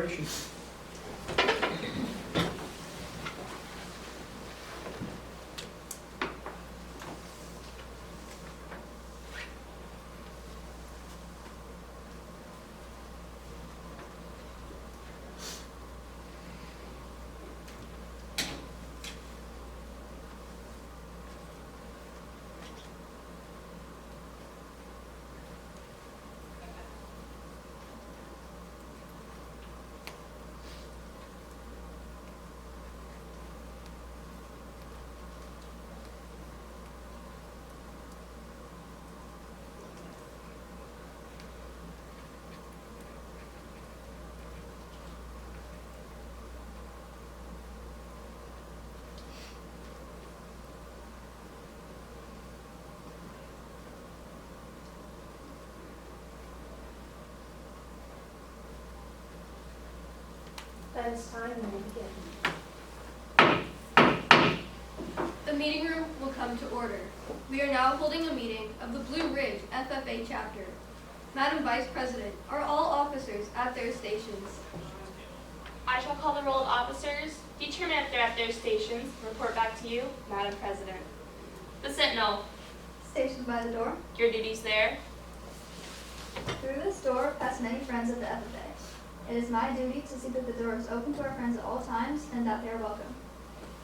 celebration. That is time and we begin. The meeting room will come to order. We are now holding a meeting of the Blue Ridge FFA chapter. Madam Vice President, are all officers at their stations? I shall call the roll of officers, determine if they're at their stations, report back to you, Madam President. The Sentinel, Stationed by the door. your duties there. Through this door pass many friends of the FFA. It is my duty to see that the door is open to our friends at all times and that they are welcome.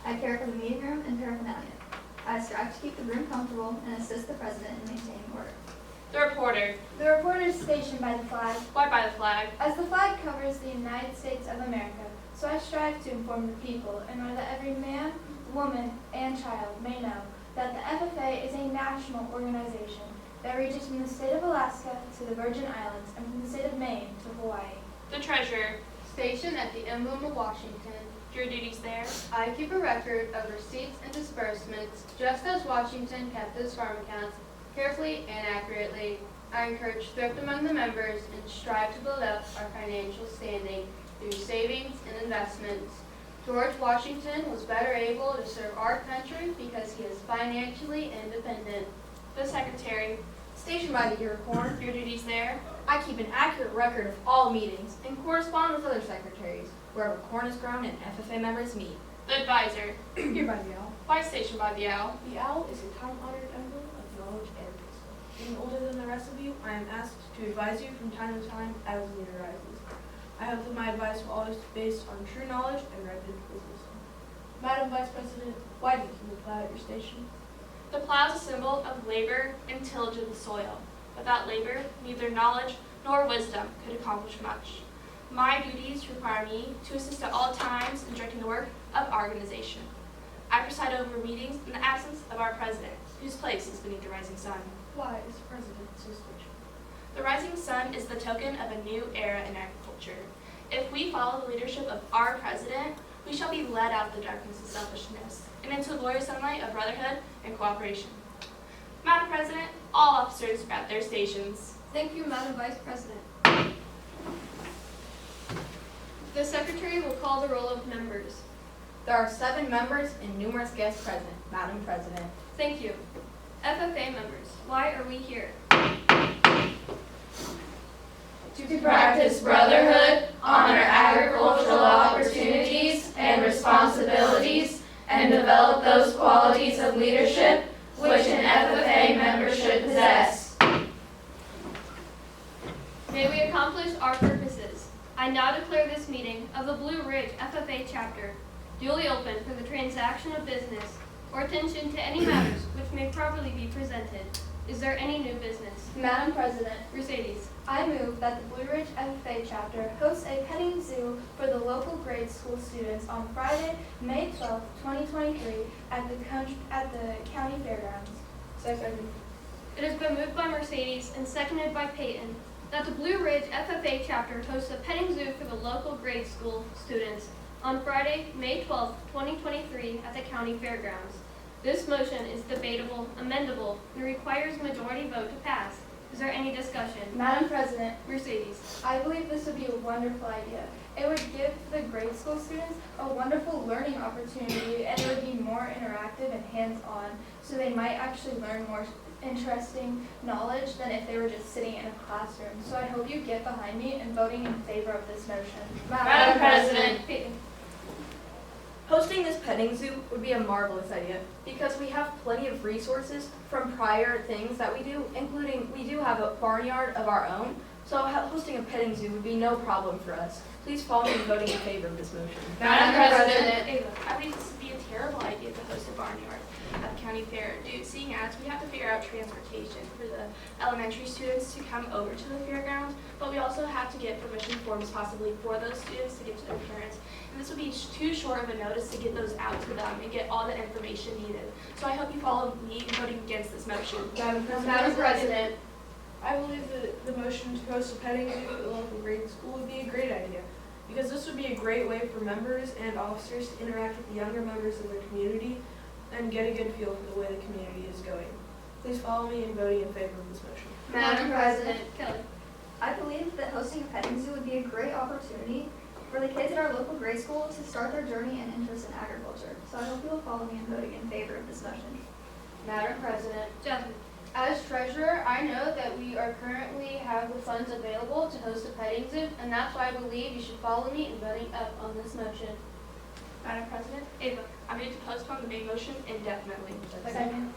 I care for the meeting room and paraphernalia. I strive to keep the room comfortable and assist the President in maintaining order. The reporter, The reporter is stationed by the flag. why by the flag? As the flag covers the United States of America, so I strive to inform the people in order that every man, woman, and child may know that the FFA is a national organization that reaches from the state of Alaska to the Virgin Islands and from the state of Maine to Hawaii. The treasurer, Stationed at the emblem of Washington, your duties there. I keep a record of receipts and disbursements, just as Washington kept his farm accounts, carefully and accurately. I encourage thrift among the members and strive to build up our financial standing through savings and investments. George Washington was better able to serve our country because he is financially independent. The secretary, Stationed by the ear corn, your duties there. I keep an accurate record of all meetings and correspond with other secretaries wherever corn is grown and FFA members meet. The advisor, Here by the owl. why stationed by the owl? The owl is a time-honored emblem of knowledge and wisdom. Being older than the rest of you, I am asked to advise you from time to time as need arises. I hope that my advice will always be based on true knowledge and ripened with wisdom. Madam Vice President, why do you keep a plow at your station? The plow is a symbol of labor and tillage of the soil. Without labor, neither knowledge nor wisdom could accomplish much. My duties require me to assist at all times in directing the work of our organization. I preside over meetings in the absence of our president, whose place is beneath the rising sun. Why is the President so special? The rising sun is the token of a new era in agriculture. If we follow the leadership of our president, we shall be led out of the darkness of selfishness and into the glorious sunlight of brotherhood and cooperation. Madam President, all officers are at their stations. Thank you, Madam Vice President. The Secretary will call the roll of members. There are 7 members and numerous guests present, Madam President. Thank you. FFA members, why are we here? To practice brotherhood, honor agricultural opportunities and responsibilities, and develop those qualities of leadership which an FFA member should possess. May we accomplish our purposes. I now declare this meeting of the Blue Ridge FFA chapter duly open for the transaction of business or attention to any matters which may properly be presented. Is there any new business? Madam President, Mercedes. I move that the Blue Ridge FFA chapter hosts a petting zoo for the local grade school students on Friday, May 12, 2023 at the county fairgrounds. Second. It has been moved by Mercedes and seconded by Peyton that the Blue Ridge FFA chapter hosts a petting zoo for the local grade school students on Friday, May 12, 2023 at the county fairgrounds. This motion is debatable, amendable, and requires a majority vote to pass. Is there any discussion? Madam President, Mercedes. I believe this would be a wonderful idea. It would give the grade school students a wonderful learning opportunity, and it would be more interactive and hands-on, so they might actually learn more interesting knowledge than if they were just sitting in a classroom. So I hope you get behind me in voting in favor of this motion. Madam President. Peyton. Hosting this petting zoo would be a marvelous idea because we have plenty of resources from prior things that we do, including we do have a barnyard of our own, so hosting a petting zoo would be no problem for us. Please follow me in voting in favor of this motion. Madam President. Ava, I think this would be a terrible idea to host a barnyard at the county fair, seeing as we have to figure out transportation for the elementary students to come over to the fairgrounds, but we also have to get permission forms possibly for those students to give to their parents. And this would be too short of a notice to get those out to them and get all the information needed. So I hope you follow me in voting against this motion. Madam President. I believe that the motion to host a petting zoo at the local grade school would be a great idea, because this would be a great way for members and officers to interact with the younger members of their community and get a good feel for the way the community is going. Please follow me in voting in favor of this motion. Madam President. Kelly. I believe that hosting a petting zoo would be a great opportunity for the kids at our local grade school to start their journey and interest in agriculture. So I hope you will follow me in voting in favor of this motion. Madam President. Jasmine. As treasurer, I know that we are currently have the funds available to host a petting zoo, and that's why I believe you should follow me in voting up on this motion. Madam President. Ava, I move to postpone the main motion indefinitely. Second.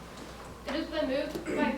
It has been moved by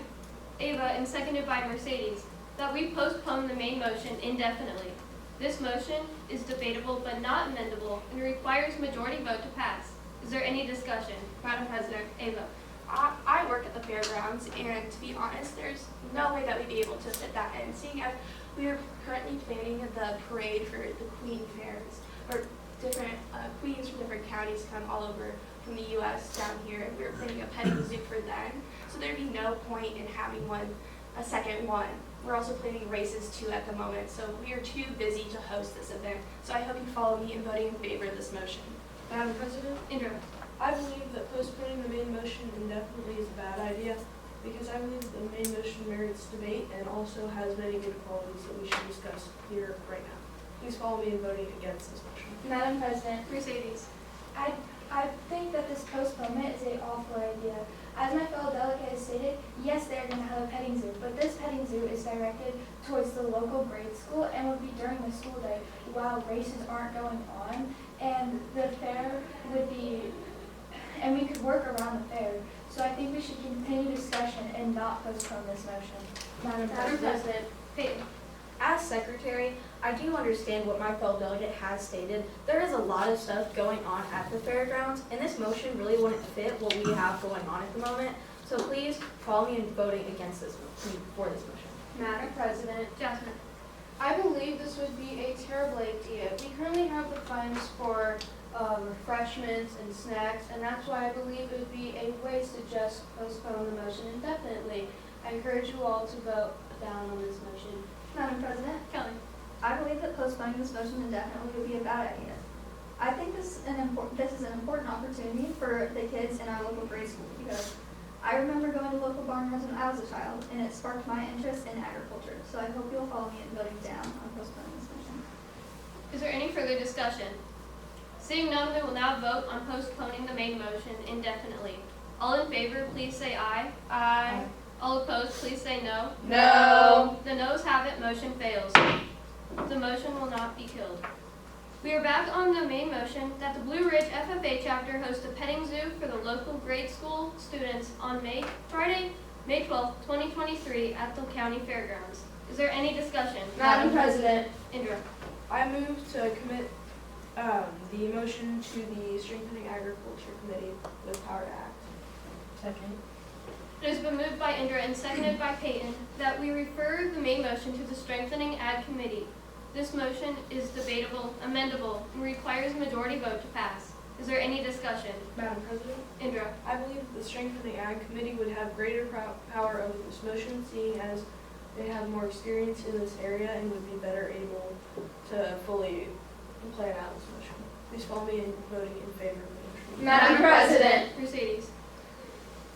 Ava and seconded by Mercedes that we postpone the main motion indefinitely. This motion is debatable but not amendable and requires majority vote to pass. Is there any discussion? Madam President. Ava, I work at the fairgrounds, and to be honest, there's no way that we'd be able to fit that in, seeing as we are currently planning the parade for the Queen Fairs, or different queens from different counties come all over from the U.S. down here, and we were planning a petting zoo for them. So there'd be no point in having a second one. We're also planning races too at the moment, so we are too busy to host this event. So I hope you follow me in voting in favor of this motion. Madam President, Indra. I believe that postponing the main motion indefinitely is a bad idea, because I believe the main motion merits debate and also has many good qualities that we should discuss here right now. Please follow me in voting against this motion. Madam President. Mercedes. I think that this postponement is an awful idea. As my fellow delegate has stated, yes, they're going to have a petting zoo, but this petting zoo is directed towards the local grade school and would be during the school day while races aren't going on, and the fair would be, and we could work around the fair. So I think we should continue discussion and not postpone this motion. Madam President. Peyton. As secretary, I do understand what my fellow delegate has stated. There is a lot of stuff going on at the fairgrounds, and this motion really wouldn't fit what we have going on at the moment. So please follow me in voting against this for this motion. Madam President. Jasmine. I believe this would be a terrible idea. We currently have the funds for refreshments and snacks, and that's why I believe it would be a waste to just postpone the motion indefinitely. I encourage you all to vote down on this motion. Madam President, Kelly. I believe that postponing this motion indefinitely would be a bad idea. I think this is an important opportunity for the kids in our local grade school, because I remember going to local barnyards when I was a child, and it sparked my interest in agriculture. So I hope you'll follow me in voting down on postponing this motion. Is there any further discussion? Seeing none, we will now vote on postponing the main motion indefinitely. All in favor, please say aye. Aye. All opposed, please say no. No. The noes have it, motion fails. The motion will not be killed. We are back on the main motion that the Blue Ridge FFA chapter host a petting zoo for the local grade school students on Friday, May 12th, 2023 at the county fairgrounds. Is there any discussion? Madam President. Indra. I move to commit the motion to the Strengthening Agriculture Committee with power to act. Second. It has been moved by Indra and seconded by Peyton that we refer the main motion to the Strengthening Ag Committee. This motion is debatable, amendable, and requires a majority vote to pass. Is there any discussion? Madam President, Indra. I believe the Strengthening Ag Committee would have greater power over this motion, seeing as they have more experience in this area and would be better able to fully plan out this motion. Please follow me in voting in favor of the motion. Madam President. Mercedes.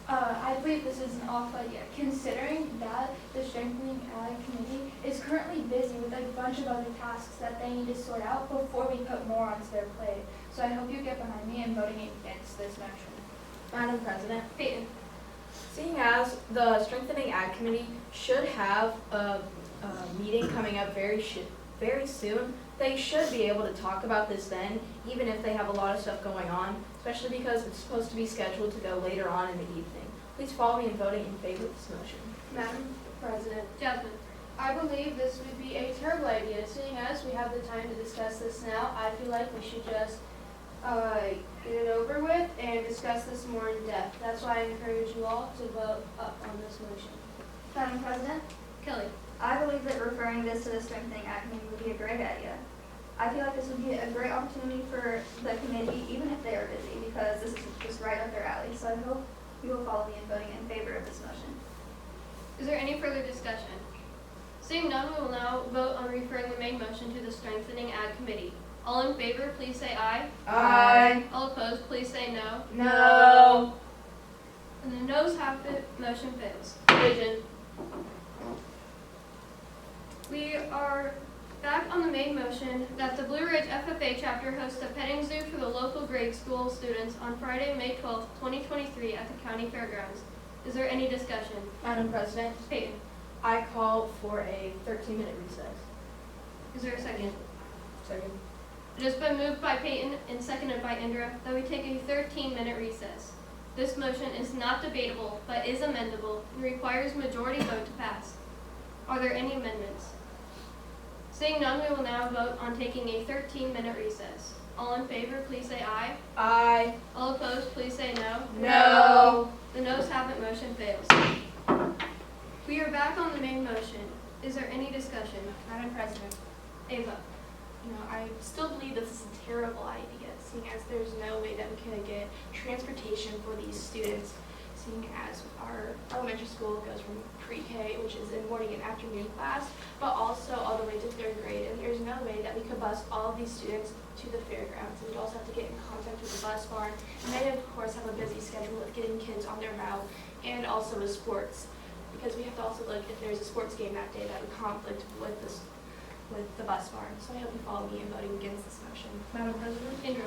I believe this is an awful idea, considering that the Strengthening Ag Committee is currently busy with a bunch of other tasks that they need to sort out before we put more onto their plate. So I hope you get behind me in voting against this motion. Madam President, Peyton. Seeing as the Strengthening Ag Committee should have a meeting coming up very soon, they should be able to talk about this then, even if they have a lot of stuff going on, especially because it's supposed to be scheduled to go later on in the evening. Please follow me in voting in favor of this motion. Madam President, Jasmine. I believe this would be a terrible idea. Seeing as we have the time to discuss this now, I feel like we should just get it over with and discuss this more in depth. That's why I encourage you all to vote up on this motion. Madam President, Kelly. I believe that referring this to the Strengthening Ag Committee would be a great idea. I feel like this would be a great opportunity for the committee, even if they are busy, because this is just right up their alley. So I hope you will follow me in voting in favor of this motion. Is there any further discussion? Seeing none, we will now vote on referring the main motion to the Strengthening Ag Committee. All in favor, please say aye. Aye. All opposed, please say no. No. And the noes have it, motion fails. Division. We are back on the main motion that the Blue Ridge FFA chapter hosts a petting zoo for the local grade school students on Friday, May 12th, 2023 at the county fairgrounds. Is there any discussion? Madam President, Peyton, I call for a 13-minute recess. is there a second? Second. It has been moved by Peyton and seconded by Indra that we take a 13-minute recess. This motion is not debatable but is amendable and requires majority vote to pass. Are there any amendments? Seeing none, we will now vote on taking a 13-minute recess. All in favor, please say aye. Aye. All opposed, please say no. No. The noes have it, motion fails. We are back on the main motion. Is there any discussion? Madam President, Ava. I still believe this is a terrible idea, seeing as there's no way that we can get transportation for these students, seeing as our elementary school goes from pre-K, which is in morning and afternoon class, but also all the way to 3rd grade, and there's no way that we could bus all of these students to the fairgrounds. And we'd also have to get in contact with the bus barn, and they of course have a busy schedule with getting kids on their route, and also with sports, because we have to also look if there's a sports game that day that would conflict with the bus barn. So I hope you follow me in voting against this motion. Madam President, Indra.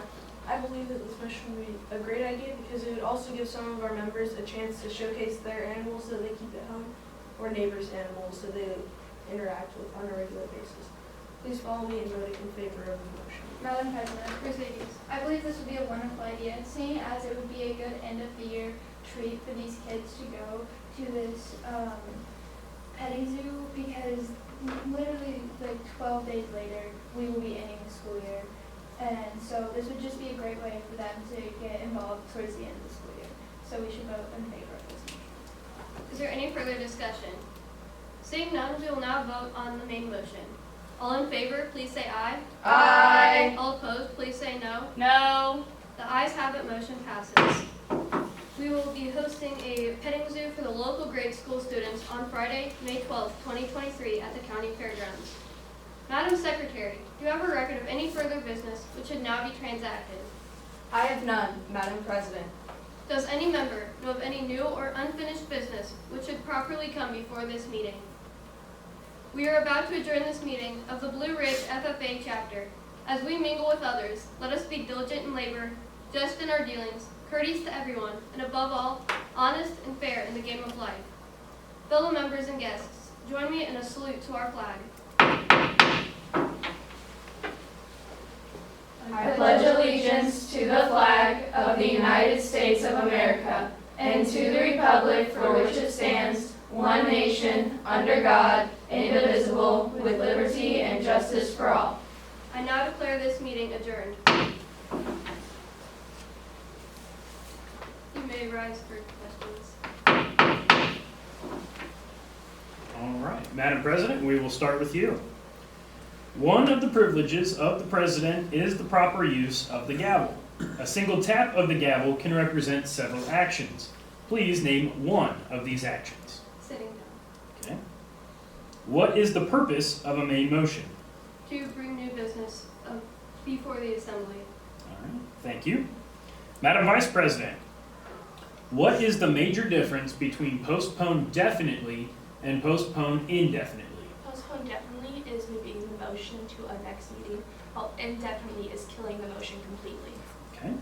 I believe that this motion would be a great idea because it would also give some of our members a chance to showcase their animals that they keep at home or neighbors' animals that they interact with on a regular basis. Please follow me in voting in favor of the motion. Madam President, Mercedes. I believe this would be a wonderful idea, seeing as it would be a good end of the year treat for these kids to go to this petting zoo, because literally like 12 days later we will be ending the school year, and so this would just be a great way for them to get involved towards the end of the school year. So we should vote in favor of this motion. Is there any further discussion? Seeing none, we will now vote on the main motion. All in favor, please say aye. Aye. All opposed, please say no. No. The ayes have it, motion passes. We will be hosting a petting zoo for the local grade school students on Friday, May 12th, 2023 at the county fairgrounds. Madam Secretary, do you have a record of any further business which should now be transacted? I have none, Madam President. Does any member know of any new or unfinished business which should properly come before this meeting? We are about to adjourn this meeting of the Blue Ridge FFA chapter. As we mingle with others, let us be diligent in labor, just in our dealings, courteous to everyone, and above all, honest and fair in the game of life. Fellow members and guests, join me in a salute to our flag. I pledge allegiance to the flag of the United States of America and to the republic for which it stands, one nation, under God, indivisible, with liberty and justice for all. I now declare this meeting adjourned. You may rise for questions. All right, Madam President, we will start with you. One of the privileges of the president is the proper use of the gavel. A single tap of the gavel can represent several actions. Please name one of these actions. Sitting down. Okay. What is the purpose of a main motion? To bring new business before the assembly. All right, thank you. Madam Vice President, what is the major difference between postpone definitely and postpone indefinitely? Postpone definitely is moving the motion to a next meeting, while indefinitely is killing the motion completely. Okay.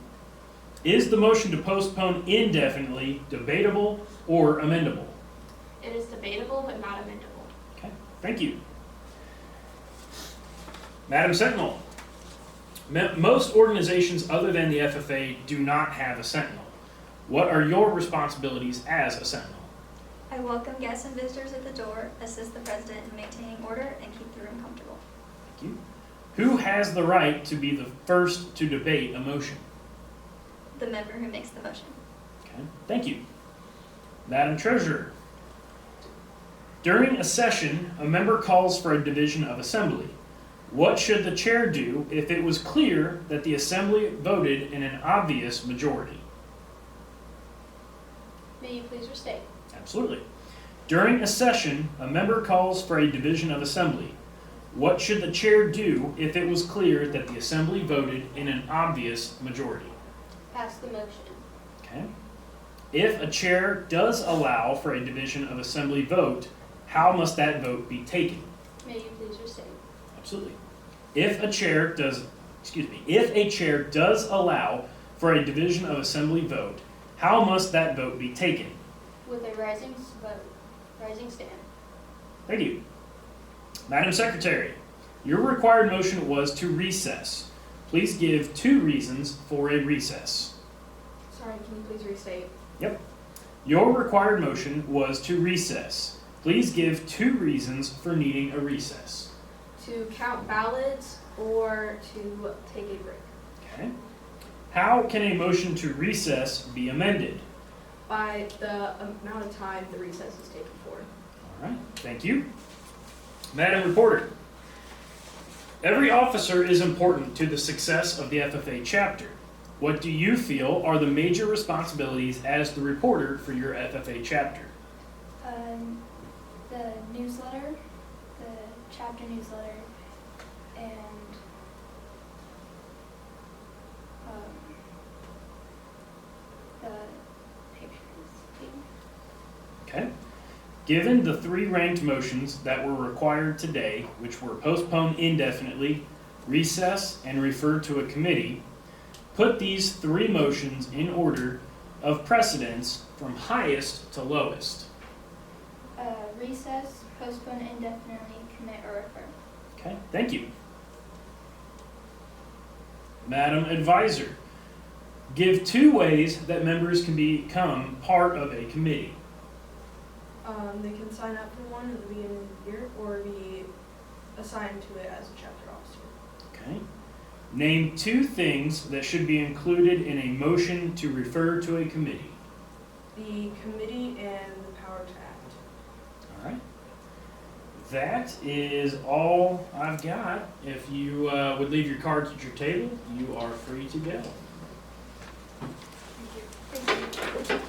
Is the motion to postpone indefinitely debatable or amendable? It is debatable but not amendable. Okay, thank you. Madam Sentinel, most organizations other than the FFA do not have a Sentinel. What are your responsibilities as a Sentinel? I welcome guests and visitors at the door, assist the president in maintaining order, and keep the room comfortable. Thank you. Who has the right to be the first to debate a motion? The member who makes the motion. Okay, thank you. Madam Treasurer, during a session, a member calls for a division of assembly. What should the chair do if it was clear that the assembly voted in an obvious majority? May you please restate? Absolutely. During a session, a member calls for a division of assembly. What should the chair do if it was clear that the assembly voted in an obvious majority? Pass the motion. Okay. If a chair does allow for a division of assembly vote, how must that vote be taken? May you please restate? Absolutely. If a chair does allow for a division of assembly vote, how must that vote be taken? With a rising stand. Thank you. Madam Secretary, your required motion was to recess. Please give 2 reasons for a recess. Sorry, can you please restate? Your required motion was to recess. Please give 2 reasons for needing a recess. To count ballots or to take a break? Okay. How can a motion to recess be amended? By the amount of time the recess is taken for. All right, thank you. Madam Reporter, every officer is important to the success of the FFA chapter. What do you feel are the major responsibilities as the reporter for your FFA chapter? The newsletter, the chapter newsletter, and the pictures. Okay. Given the 3 ranked motions that were required today, which were postpone indefinitely, recess, and refer to a committee, put these 3 motions in order of precedence from highest to lowest. Recess, postpone indefinitely, commit or refer. Okay, thank you. Madam Advisor, give 2 ways that members can become part of a committee. They can sign up for one at the beginning of the year or be assigned to it as a chapter officer. Okay. Name 2 things that should be included in a motion to refer to a committee. The committee and the power to act. All right. That is all I've got. If you would leave your cards at your table, you are free to go. Thank you.